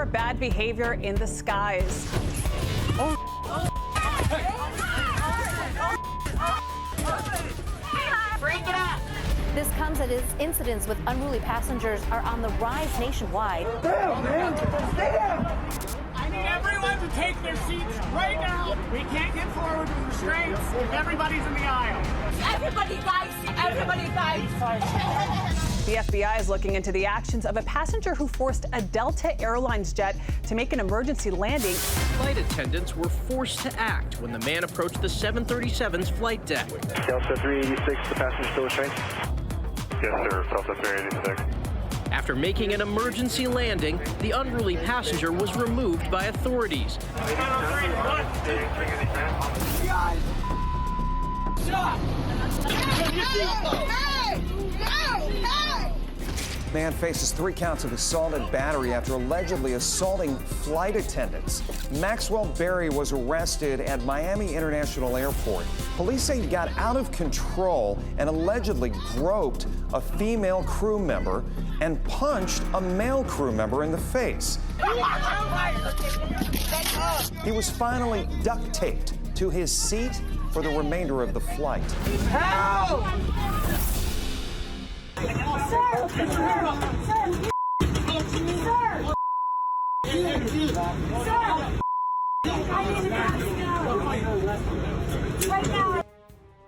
more bad behavior in the skies. Break it up. This comes as incidents with unruly passengers are on the rise nationwide. Damn, man! Stay down! I need everyone to take their seats right now. We can't get forward with restraints if everybody's in the aisle. Everybody, guys. Everybody, guys. The FBI is looking into the actions of a passenger who forced a Delta Airlines jet to make an emergency landing. Flight attendants were forced to act when the man approached the 737's flight deck. Delta 386, the passenger still restrained? Yes, sir. Delta 386. After making an emergency landing, the unruly passenger was removed by authorities. Man faces 3 counts of assault and battery after allegedly assaulting flight attendants. Maxwell Berry was arrested at Miami International Airport. Police say he got out of control and allegedly groped a female crew member and punched a male crew member in the face. He was finally duct-taped to his seat for the remainder of the flight. Help!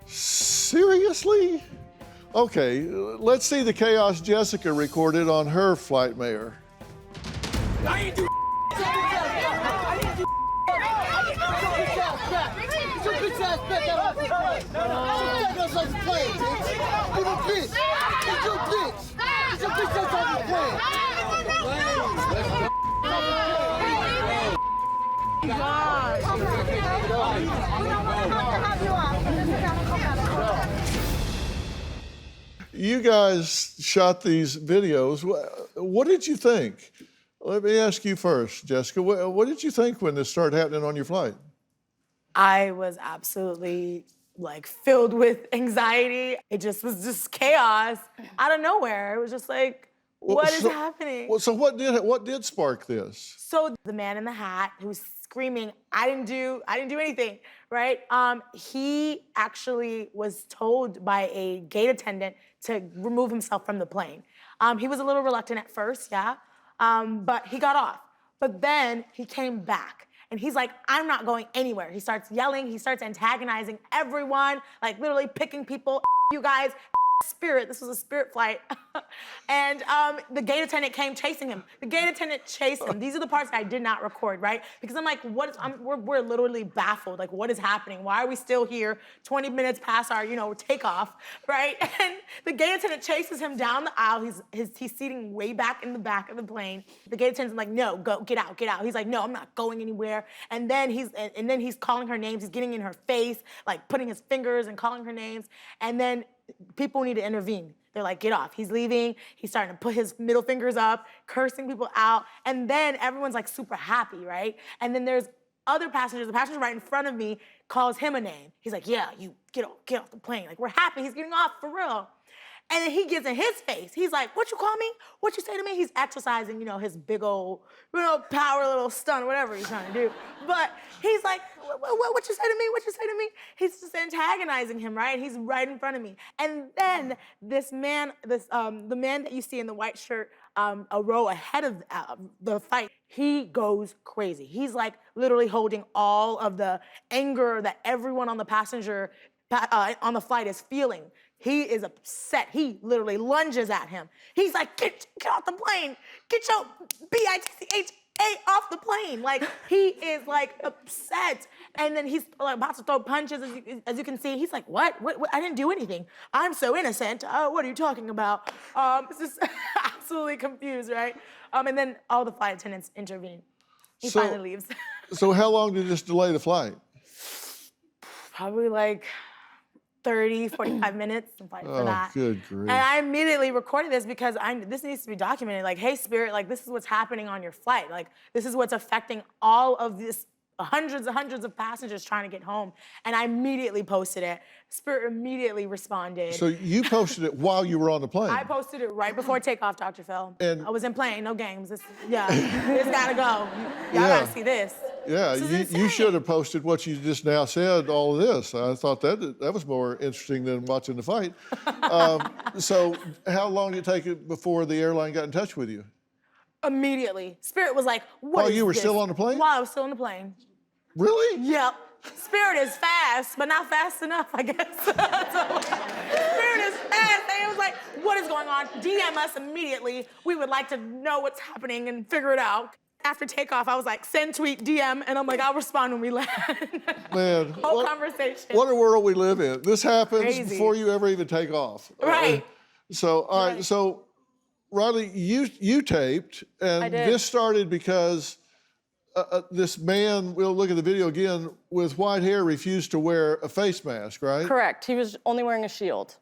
Seriously? Okay, let's see the chaos Jessica recorded on her Flightmare. You guys shot these videos. What did you think? Let me ask you first, Jessica. What did you think when this started happening on your flight? I was absolutely filled with anxiety. It just was just chaos out of nowhere. It was just like, what is happening? So what did spark this? So the man in the hat who was screaming, I didn't do anything, right? He actually was told by a gate attendant to remove himself from the plane. He was a little reluctant at first, yeah, but he got off. But then he came back. And he's like, I'm not going anywhere. He starts yelling, he starts antagonizing everyone, like literally picking people, you guys, Spirit, this was a Spirit flight. And the gate attendant came chasing him. The gate attendant chased him. These are the parts that I did not record, right? Because I'm like, we're literally baffled. Like, what is happening? Why are we still here 20 minutes past our, takeoff, right? And the gate attendant chases him down the aisle. He's seating way back in the back of the plane. The gate attendant's like, no, go, get out, get out. He's like, no, I'm not going anywhere. And then he's calling her names. He's getting in her face, like putting his fingers and calling her names. And then people need to intervene. They're like, get off. He's leaving. He's starting to put his middle fingers up, cursing people out. And then everyone's like super happy, right? And then there's other passengers. The passenger right in front of me calls him a name. He's like, yeah, you get off the plane. Like, we're happy. He's getting off for real. And then he gets in his face. He's like, what you call me? What you say to me? He's exercising, his big old, power little stunt, whatever he's trying to do. But he's like, what you say to me? What you say to me? He's just antagonizing him, right? He's right in front of me. And then this man, the man that you see in the white shirt, a row ahead of the fight, he goes crazy. He's like literally holding all of the anger that everyone on the on the flight is feeling. He is upset. He literally lunges at him. He's like, get off the plane. Get your B-I-T-C-H-A off the plane. Like, he is like upset. And then he's like about to throw punches, as you can see. He's like, what? I didn't do anything. I'm so innocent. What are you talking about? It's just absolutely confused, right? And then all the flight attendants intervene. He finally leaves. So how long did this delay the flight? Probably like 30, 45 minutes, something for that. Oh, good grief. And I immediately recorded this because this needs to be documented. Like, hey, Spirit, like, this is what's happening on your flight. Like, this is what's affecting all of this hundreds of passengers trying to get home. And I immediately posted it. Spirit immediately responded. So you posted it while you were on the plane? I posted it right before takeoff, Dr. Phil. And I was in plane, no games. It's gotta go. Y'all gotta see this. Yeah, you should have posted what you just now said, all of this. I thought that was more interesting than watching the fight. So how long did it take before the airline got in touch with you? Immediately. Spirit was like, what While is you were this? still on the plane? While I was still on the plane. Really? Yep. Spirit is fast, but not fast enough, I guess. Spirit is fast. And it was like, what is going on? DM us immediately. We would like to know what's happening and figure it out. After takeoff, I was like, send, tweet, DM, and I'm like, I'll respond when we land. Man, Whole conversation. What a world we live in. This happens Crazy. before you ever even take off. Right. So, all right, so Riley, you taped, and I did. this started because this man, we'll look at the video again, with white hair refused to wear a face mask, right? Correct. He was only wearing a shield.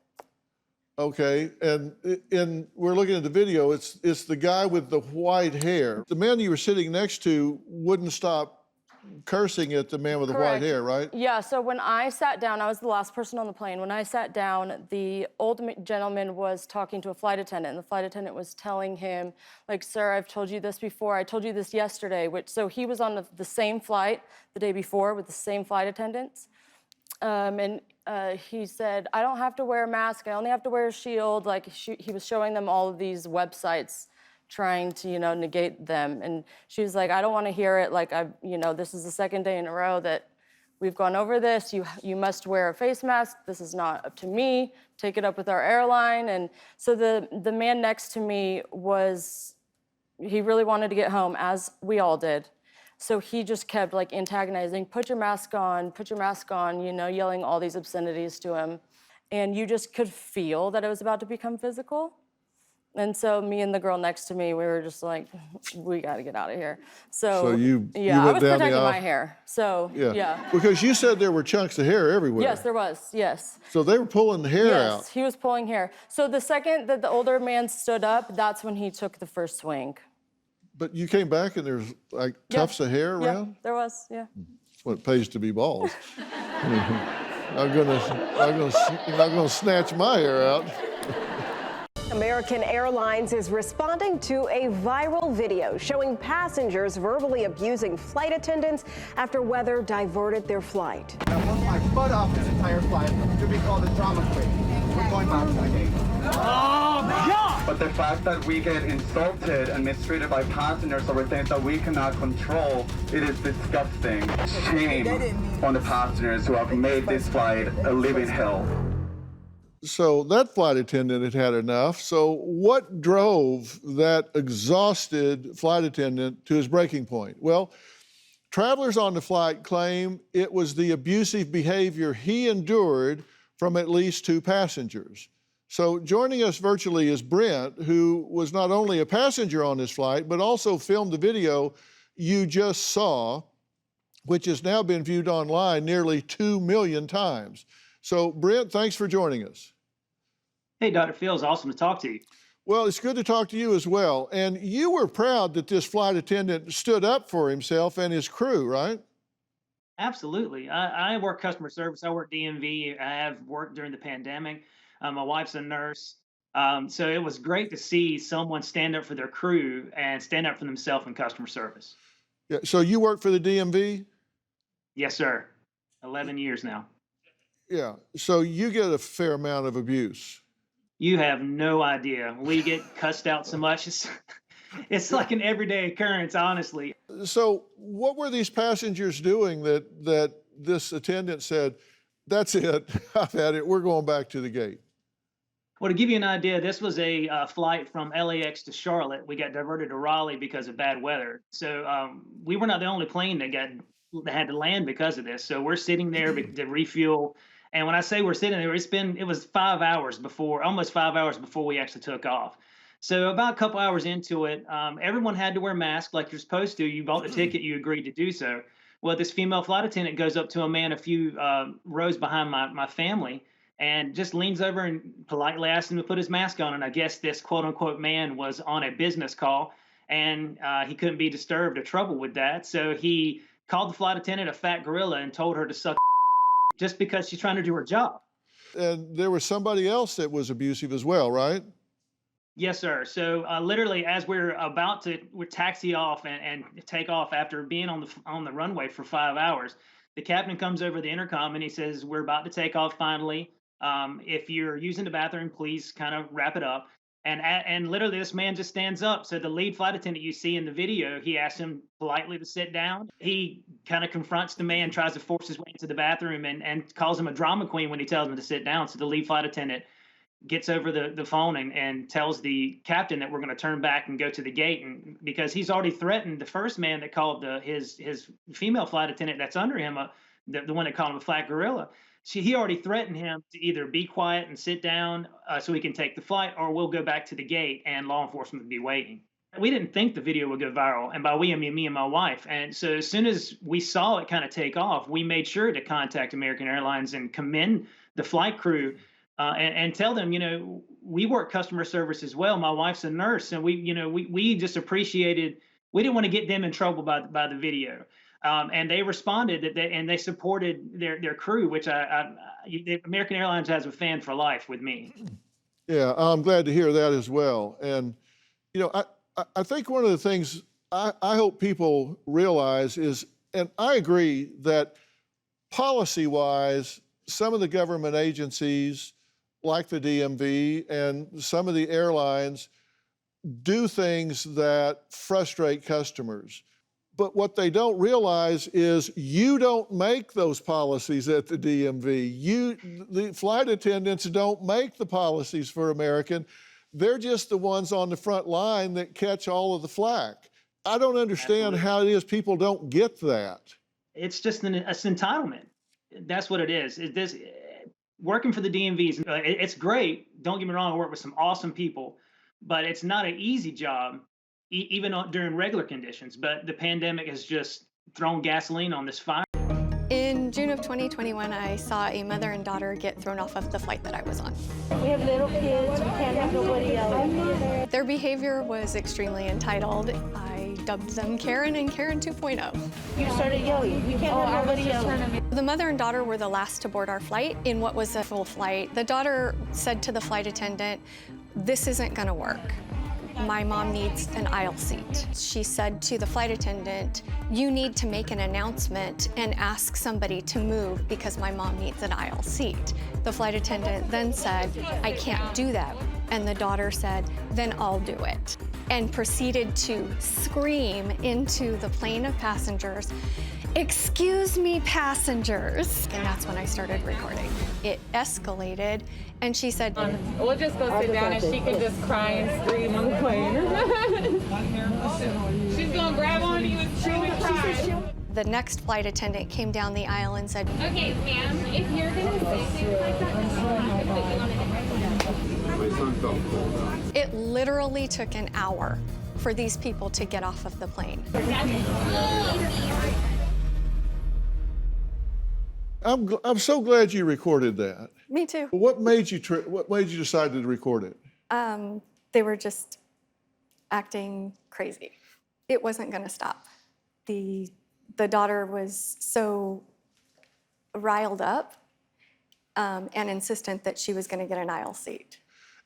Okay, and we're looking at the video, it's the guy with the white hair. The man you were sitting next to wouldn't stop cursing at the man with the white hair, right? Yeah, so when I sat down, I was the last person on the plane. When I sat down, the old gentleman was talking to a flight attendant, and the flight attendant was telling him, like, sir, I've told you this before. I told you this yesterday. So he was on the same flight the day before with the same flight attendants. He said, I don't have to wear a mask. I only have to wear a shield. Like, he was showing them all of these websites trying to, negate them. And she was like, I don't want to hear it. Like, this is the second day in a row that we've gone over this. You must wear a face mask. This is not up to me. Take it up with our airline. And so the man next to me he really wanted to get home, as we all did. So he just kept like antagonizing, put your mask on, yelling all these obscenities to him. And you just could feel that it was about to become physical. And so me and the girl next to me, we were just like, we got to get out of here. So you yeah, I went was down protecting the aisle. my hair. So yeah. Because you said there were chunks of hair everywhere. Yes, there was, yes. So they were pulling the hair out. Yes, he was pulling hair. So the second that the older man stood up, that's when he took the first swing. But you came back and there's like tufts of hair around? Yeah, there was, yeah. That's what it pays to be bald. I'm gonna snatch my hair out. American Airlines is responding to a viral video showing passengers verbally abusing flight attendants after weather diverted their flight. I worked my butt off this entire flight to be called a drama queen. We're going back to the gate. Oh, my God! But the fact that we get insulted and mistreated by passengers over things that we cannot control, it is disgusting. Shame on the passengers who have made this flight a living hell. So that flight attendant had had enough. So what drove that exhausted flight attendant to his breaking point? Well, travelers on the flight claim it was the abusive behavior he endured from at least 2 passengers. So joining us virtually is Brent, who was not only a passenger on this flight, but also filmed the video you just saw, which has now been viewed online nearly 2 million times. So Brent, thanks for joining us. Hey, Dr. Phil, it's awesome to talk to you. Well, it's good to talk to you as well. And you were proud that this flight attendant stood up for himself and his crew, right? Absolutely. I work customer service. I work DMV. I have worked during the pandemic. My wife's a nurse. So it was great to see someone stand up for their crew and stand up for themselves in customer service. Yeah. So you work for the DMV? Yes, sir. 11 years now. Yeah. So you get a fair amount of abuse. You have no idea. We get cussed out so much. It's like an everyday occurrence, honestly. So what were these passengers doing that this attendant said, that's it, I've had it, we're going back to the gate? Well, to give you an idea, this was a flight from LAX to Charlotte. We got diverted to Raleigh because of bad weather. So we were not the only plane that had to land because of this. So we're sitting there to refuel. And when I say we're sitting there, it was 5 hours before, almost 5 hours before we actually took off. So about a couple hours into it, everyone had to wear masks like you're supposed to. You bought the ticket, you agreed to do so. Well, this female flight attendant goes up to a man a few rows behind my family and just leans over and politely asks him to put his mask on. And I guess this quote unquote man was on a business call and he couldn't be disturbed or troubled with that. So he called the flight attendant a fat gorilla and told her to suck just because she's trying to do her job. And there was somebody else that was abusive as well, right? Yes, sir. So literally, as we're taxi off and take off after being on the runway for 5 hours, the captain comes over the intercom and he says, "We're about to take off finally. If you're using the bathroom, please kind of wrap it up." And literally, this man just stands up. So the lead flight attendant you see in the video, he asks him politely to sit down. He kind of confronts the man, tries to force his way into the bathroom, and calls him a drama queen when he tells him to sit down. So the lead flight attendant gets over the phone and tells the captain that we're going to turn back and go to the gate, and because he's already threatened the first man that called his female flight attendant that's under him, the one that called him a flat gorilla. He already threatened him to either be quiet and sit down so he can take the flight, or we'll go back to the gate and law enforcement would be waiting. We didn't think the video would go viral, and by we I mean me and my wife. And so as soon as we saw it kind of take off, we made sure to contact American Airlines and commend the flight crew. And tell them, we work customer service as well. My wife's a nurse, and we just appreciated. We didn't want to get them in trouble by the video, and they responded and they supported their crew, which American Airlines has a fan for life with me. Yeah, I'm glad to hear that as well. And I think one of the things I hope people realize is, and I agree that policy-wise, some of the government agencies, like the DMV and some of the airlines, do things that frustrate customers. But what they don't realize is you don't make those policies at the DMV. The flight attendants don't make the policies for American. They're just the ones on the front line that catch all of the flack. I don't understand how it is people don't get that. It's just an entitlement. That's what it is. Working for the DMV, it's great. Don't get me wrong, I work with some awesome people, but it's not an easy job, even during regular conditions. But the pandemic has just thrown gasoline on this fire. In June of 2021, I saw a mother and daughter get thrown off of the flight that I was on. We have little kids, we can't have nobody yelling. Their behavior was extremely entitled. I dubbed them Karen and Karen 2.0. You started yelling. We can't have nobody yelling. The mother and daughter were the last to board our flight in what was a full flight. The daughter said to the flight attendant, "This isn't gonna work. My mom needs an aisle seat." She said to the flight attendant, "You need to make an announcement and ask somebody to move because my mom needs an aisle seat." The flight attendant then said, "I can't do that." And the daughter said, "Then I'll do it." And proceeded to scream into the plane of passengers, "Excuse me, passengers." And that's when I started recording. It escalated, and she said, "We'll just go sit down and she can just cry and scream on the plane." She's gonna grab on you and scream and cry. The next flight attendant came down the aisle and said, "Okay, ma'am, if you're gonna say things like that, I'm gonna put you on a different flight." It literally took an hour for these people to get off of the plane. I'm so glad you recorded that. Me too. What made you decide to record it? They were just acting crazy. It wasn't going to stop. The daughter was so riled up and insistent that she was going to get an aisle seat.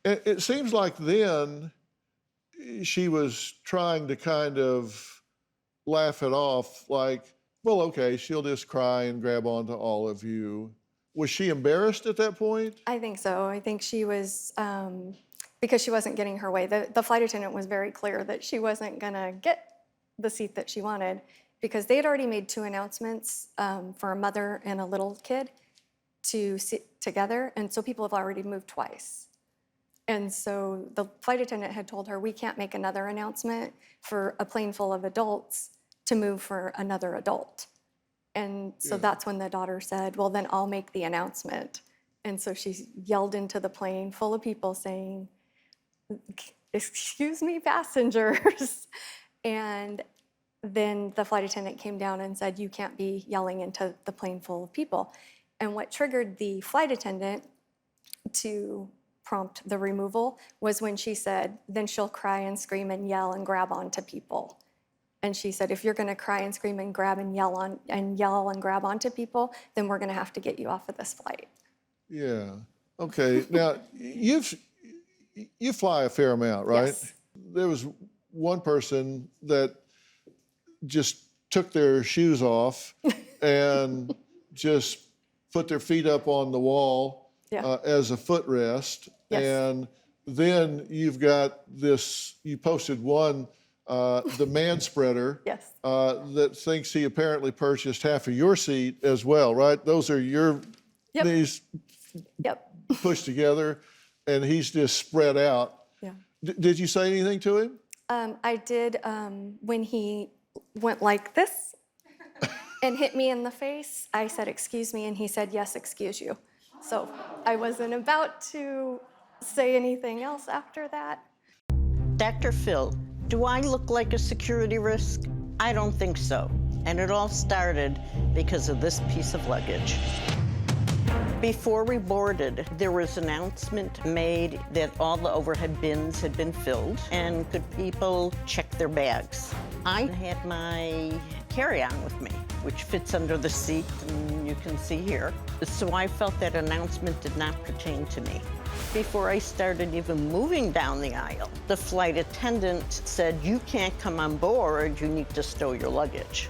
It seems like then she was trying to kind of laugh it off, like, well, okay, she'll just cry and grab onto all of you. Was she embarrassed at that point? I think so. I think she was, because she wasn't getting her way. The flight attendant was very clear that she wasn't gonna get the seat that she wanted because they had already made 2 announcements for a mother and a little kid to sit together, and so people have already moved twice. And so the flight attendant had told her, we can't make another announcement for a plane full of adults to move for another adult. And so that's when the daughter said, well, then I'll make the announcement. And so she yelled into the plane full of people saying, "Excuse me, passengers." And then the flight attendant came down and said, you can't be yelling into the plane full of people. And what triggered the flight attendant to prompt the removal was when she said, then she'll cry and scream and yell and grab onto people. And she said, if you're going to cry and scream and grab and yell and grab onto people, then we're going to have to get you off of this flight. Yeah. Okay. Now, you fly a fair amount, right? Yes. There was one person that just took their shoes off and just put their feet up on the wall as a footrest. Yes. And then you've got this, you posted one, the man spreader that thinks he apparently purchased half of your seat as well, right? Those are your knees pushed together, and he's just spread out. Yeah. Did you say anything to him? I did when he went like this and hit me in the face. I said, excuse me, and he said, yes, excuse you. So I wasn't about to say anything else after that. Dr. Phil, do I look like a security risk? I don't think so. And it all started because of this piece of luggage. Before we boarded, there was an announcement made that all the overhead bins had been filled and could people check their bags. I had my carry-on with me, which fits under the seat, and you can see here. So I felt that announcement did not pertain to me. Before I started even moving down the aisle, the flight attendant said, you can't come on board, you need to stow your luggage.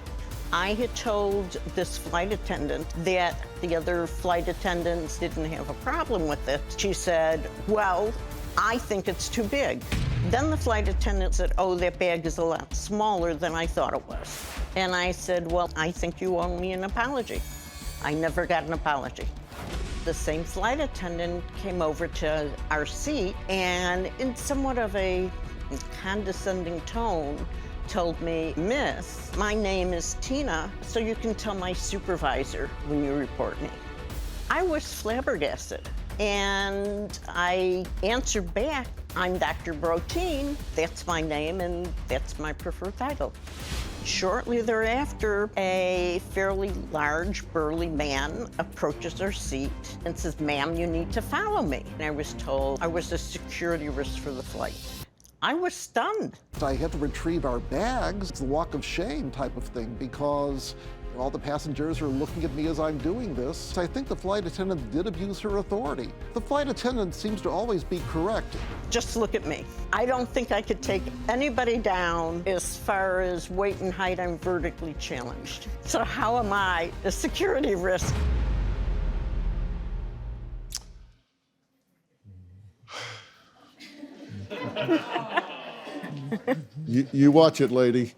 I had told this flight attendant that the other flight attendants didn't have a problem with it. She said, well, I think it's too big. Then the flight attendant said, oh, that bag is a lot smaller than I thought it was. And I said, well, I think you owe me an apology. I never got an apology. The same flight attendant came over to our seat and in somewhat of a condescending tone told me, Miss, my name is Tina, so you can tell my supervisor when you report me. I was flabbergasted, and I answered back, I'm Dr. Broteen, that's my name, and that's my preferred title. Shortly thereafter, a fairly large, burly man approaches our seat and says, ma'am, you need to follow me. And I was told I was a security risk for the flight. I was stunned. I had to retrieve our bags. It's a walk of shame type of thing because all the passengers are looking at me as I'm doing this. I think the flight attendant did abuse her authority. The flight attendant seems to always be correct. Just look at me. I don't think I could take anybody down as far as weight and height. I'm vertically challenged. So how am I a security risk? You watch it, lady.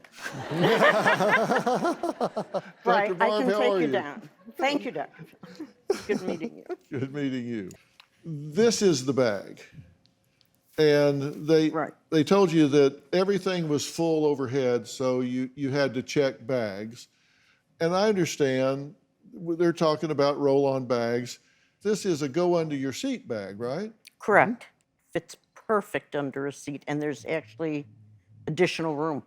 Right, Barb, I can how take are you down. Thank you, Dr. Good meeting you. Good meeting you. This is the bag. And they told you that everything was full overhead, so you had to check bags. And I understand they're talking about roll-on bags. This is a go under your seat bag, right? Correct. Fits perfect under a seat, and there's actually additional room.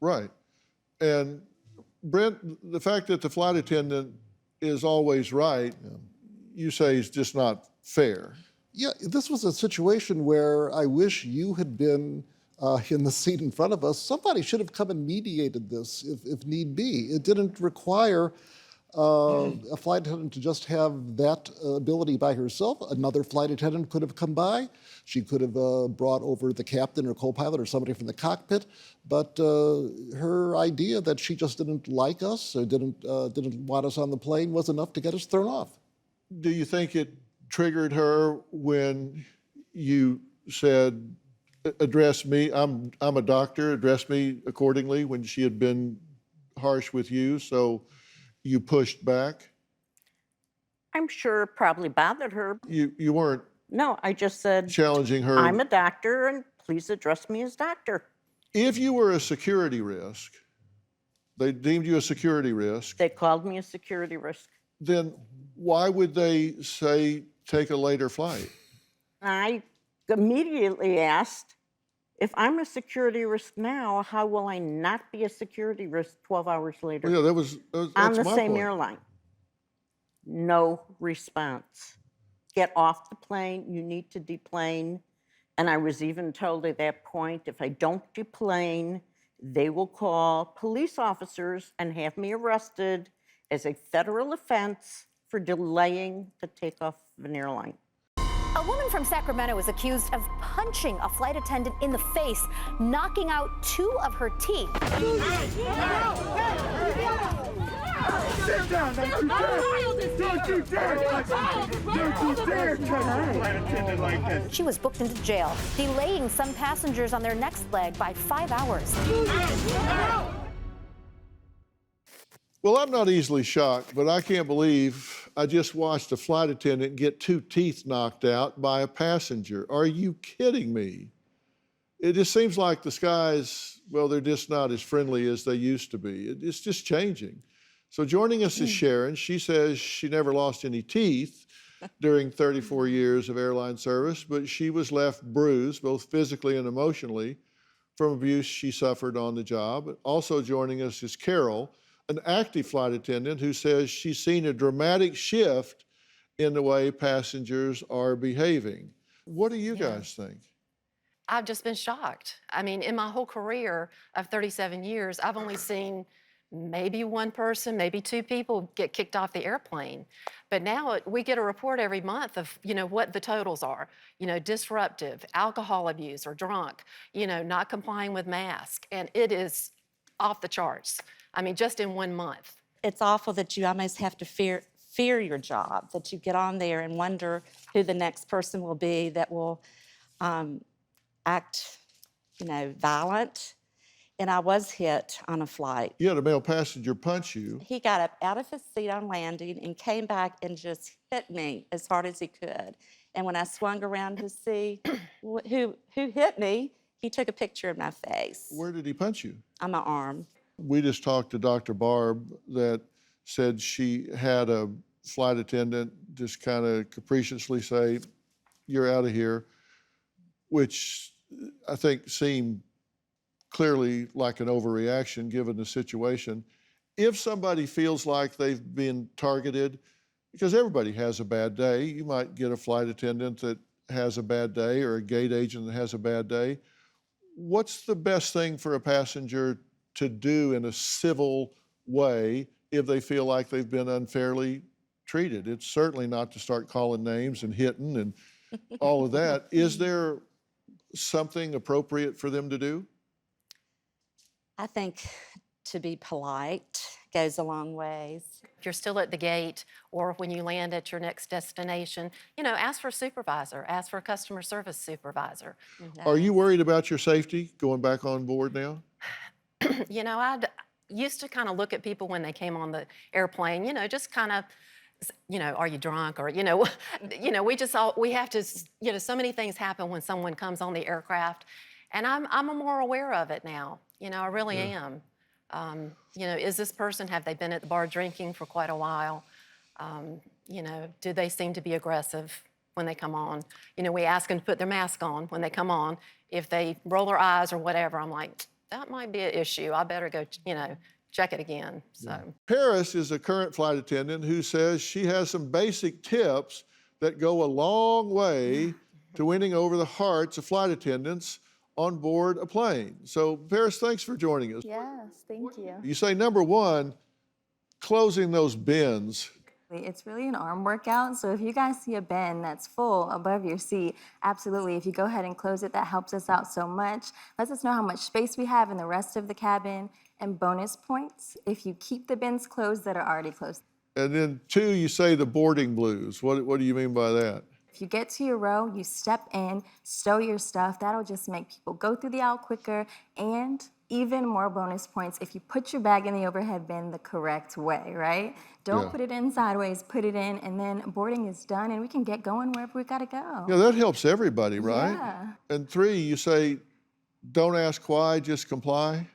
Right. And Brent, the fact that the flight attendant is always right, you say is just not fair. Yeah, this was a situation where I wish you had been in the seat in front of us. Somebody should have come and mediated this if need be. It didn't require a flight attendant to just have that ability by herself. Another flight attendant could have come by. She could have brought over the captain or co-pilot or somebody from the cockpit. But her idea that she just didn't like us or didn't want us on the plane was enough to get us thrown off. Do you think it triggered her when you said, address me, I'm a doctor, address me accordingly, when she had been harsh with you, so you pushed back? I'm sure it probably bothered her. You weren't No, I just said, challenging her. I'm a doctor, and please address me as doctor. If you were a security risk, they deemed you a security risk. They called me a security risk. Then why would they say take a later flight? I immediately asked, if I'm a security risk now, how will I not be a security risk 12 hours later? Well, yeah, that's on the my same point. airline. No response. Get off the plane, you need to deplane. And I was even told at that point, if I don't deplane they will call police officers and have me arrested as a federal offense for delaying the takeoff of an airline. A woman from Sacramento is accused of punching a flight attendant in the face, knocking out 2 of her teeth. Sit down! Don't you dare! Don't you dare touch a flight attendant like this! She was booked into jail, delaying some passengers on their next leg by 5 hours. Well, I'm not easily shocked, but I can't believe I just watched a flight attendant get 2 teeth knocked out by a passenger. Are you kidding me? It just seems like the skies, well, they're just not as friendly as they used to be. It's just changing. So joining us is Sharon. She says she never lost any teeth during 34 years of airline service, but she was left bruised, both physically and emotionally, from abuse she suffered on the job. Also joining us is Carol, an active flight attendant who says she's seen a dramatic shift in the way passengers are behaving. What do you guys think? I've just been shocked. I mean, in my whole career of 37 years, I've only seen maybe 1 person, maybe 2 people get kicked off the airplane. But now we get a report every month of, what the totals are. Disruptive, alcohol abuse or drunk, not complying with masks. And it is off the charts. I mean, just in 1 month. It's awful that you almost have to fear your job, that you get on there and wonder who the next person will be that will act, violent. And I was hit on a flight. You had a male passenger punch you. He got up out of his seat on landing and came back and just hit me as hard as he could. And when I swung around to see who hit me, he took a picture of my face. Where did he punch you? On my arm. We just talked to Dr. Barb that said she had a flight attendant just kind of capriciously say, "You're out of here," which I think seemed clearly like an overreaction given the situation. If somebody feels like they've been targeted, because everybody has a bad day, you might get a flight attendant that has a bad day or a gate agent that has a bad day. What's the best thing for a passenger to do in a civil way if they feel like they've been unfairly treated? It's certainly not to start calling names and hitting and all of that. Is there something appropriate for them to do? I think to be polite goes a long ways. If you're still at the gate or when you land at your next destination, ask for a supervisor, ask for a customer service supervisor. Are you worried about your safety going back on board now? I used to kind of look at people when they came on the airplane, just kind of, are you drunk? Or, we have to, so many things happen when someone comes on the aircraft. And I'm more aware of it now. I really am. Is this person, have they been at the bar drinking for quite a while? Do they seem to be aggressive when they come on? We ask them to put their mask on when they come on. If they roll their eyes or whatever, I'm like, that might be an issue. I better go, check it again. So Paris is a current flight attendant who says she has some basic tips that go a long way to winning over the hearts of flight attendants on board a plane. So Paris, thanks for joining us. Yes, thank you. You say number 1, closing those bins. It's really an arm workout, so if you guys see a bin that's full above your seat, absolutely, if you go ahead and close it, that helps us out so much. Lets us know how much space we have in the rest of the cabin, and bonus points if you keep the bins closed that are already closed. And then 2, you say the boarding blues. What do you mean by that? If you get to your row, you step in, stow your stuff. That'll just make people go through the aisle quicker, and even more bonus points if you put your bag in the overhead bin the correct way, right? Don't put it in sideways, put it in, and then boarding is done, and we can get going wherever we gotta go. Yeah, that helps everybody, right? Yeah. And 3, you say, don't ask why, just comply?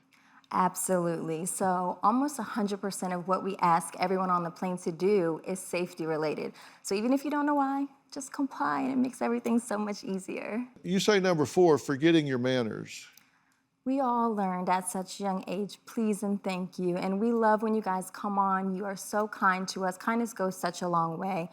Absolutely. So almost 100% of what we ask everyone on the plane to do is safety related. So even if you don't know why, just comply, and it makes everything so much easier. You say number 4, forgetting your manners. We all learned at such a young age, please and thank you. And we love when you guys come on. You are so kind to us. Kindness goes such a long way.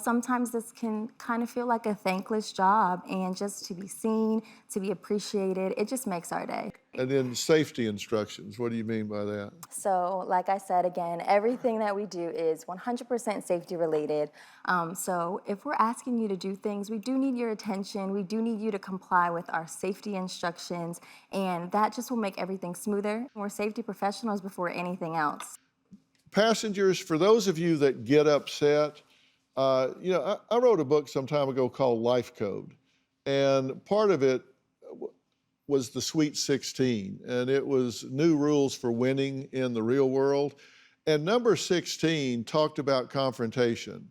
Sometimes this can kind of feel like a thankless job, and just to be seen, to be appreciated, it just makes our day. And then safety instructions, what do you mean by that? So, like I said, again, everything that we do is 100% safety related. So if we're asking you to do things, we do need your attention. We do need you to comply with our safety instructions, and that just will make everything smoother. We're safety professionals before anything else. Passengers, for those of you that get upset, you know, I wrote a book some time ago called Life Code, and part of it was the Sweet 16, and it was new rules for winning in the real world. And number 16 talked about confrontation.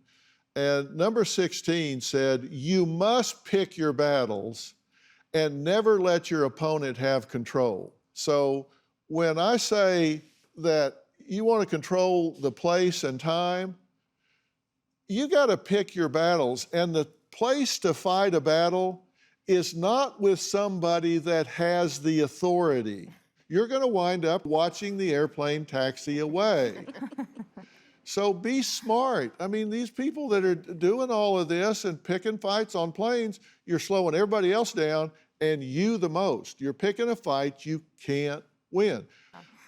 And number 16 said, you must pick your battles and never let your opponent have control. So when I say that you want to control the place and time, you got to pick your battles. And the place to fight a battle is not with somebody that has the authority. You're going to wind up watching the airplane taxi away. So be smart. I mean, these people that are doing all of this and picking fights on planes, you're slowing everybody else down and you the most. You're picking a fight you can't win.